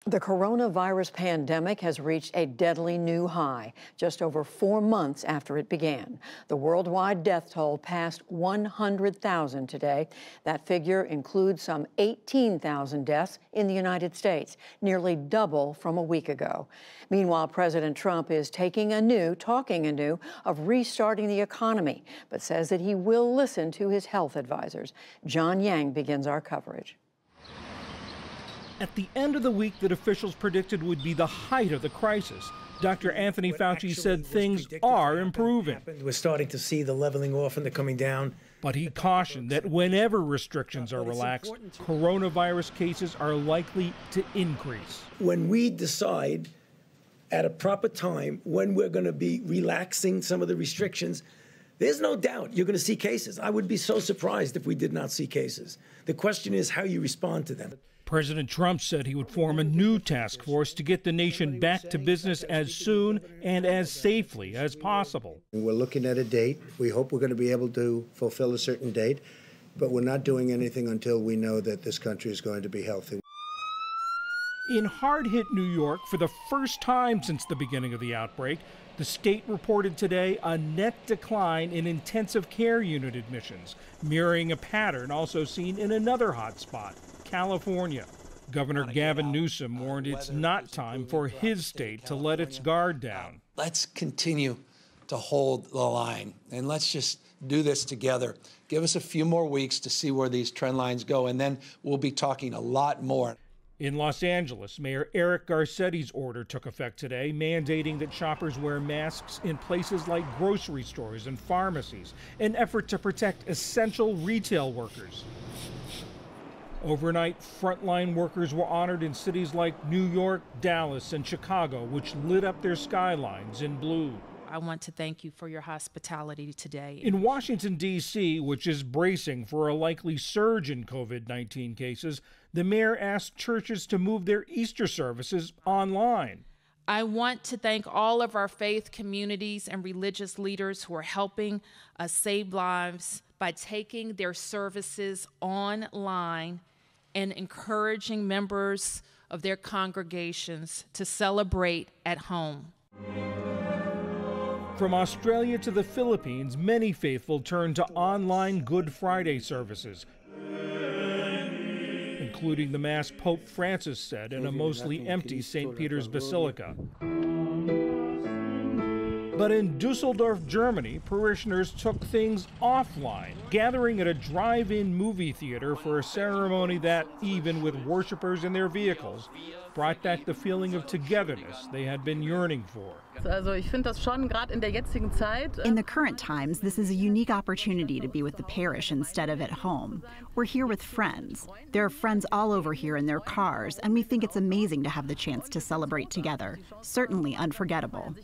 The coronavirus pandemic has reached a deadly new high just over 4 months after it began. The worldwide death toll passed 100,000 today. That figure includes some 18,000 deaths in the United States, nearly double from a week ago. Meanwhile, President Trump is talking anew of restarting the economy, but says that he will listen to his health advisors. John Yang begins our coverage. At the end of the week that officials predicted would be the height of the crisis, Dr. Anthony Fauci said things are improving. We're starting to see the leveling off and the coming down. But he cautioned that whenever restrictions are relaxed, coronavirus cases are likely to increase. When we decide at a proper time when we're going to be relaxing some of the restrictions, there's no doubt you're going to see cases. I would be so surprised if we did not see cases. The question is how you respond to them. President Trump said he would form a new task force to get the nation back to business as soon and as safely as possible. We're looking at a date. We hope we're going to be able to fulfill a certain date, but we're not doing anything until we know that this country is going to be healthy. In hard-hit New York, for the first time since the beginning of the outbreak, the state reported today a net decline in intensive care unit admissions, mirroring a pattern also seen in another hot spot, California. Governor Gavin Newsom warned it's not time for his state to let its guard down. Let's continue to hold the line, and let's just do this together. Give us a few more weeks to see where these trend lines go, and then we'll be talking a lot more. In Los Angeles, Mayor Eric Garcetti's order took effect today, mandating that shoppers wear masks in places like grocery stores and pharmacies, an effort to protect essential retail workers. Overnight, frontline workers were honored in cities like New York, Dallas, and Chicago, which lit up their skylines in blue. I want to thank you for your hospitality today. In Washington, D.C., which is bracing for a likely surge in COVID-19 cases, the mayor asked churches to move their Easter services online. I want to thank all of our faith communities and religious leaders who are helping us save lives by taking their services online and encouraging members of their congregations to celebrate at home. From Australia to the Philippines, many faithful turned to online Good Friday services, including the Mass Pope Francis said in a mostly empty St. Peter's Basilica. But in Dusseldorf, Germany, parishioners took things offline, gathering at a drive-in movie theater for a ceremony that, even with worshipers in their vehicles, brought back the feeling of togetherness they had been yearning for. In the current times, this is a unique opportunity to be with the parish instead of at home. We're here with friends. There are friends all over here in their cars, and we think it's amazing to have the chance to celebrate together. Certainly unforgettable.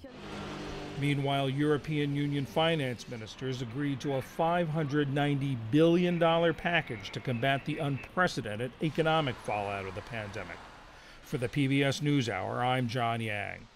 Meanwhile, European Union finance ministers agreed to a $590 billion package to combat the unprecedented economic fallout of the pandemic. For the PBS NewsHour, I'm John Yang.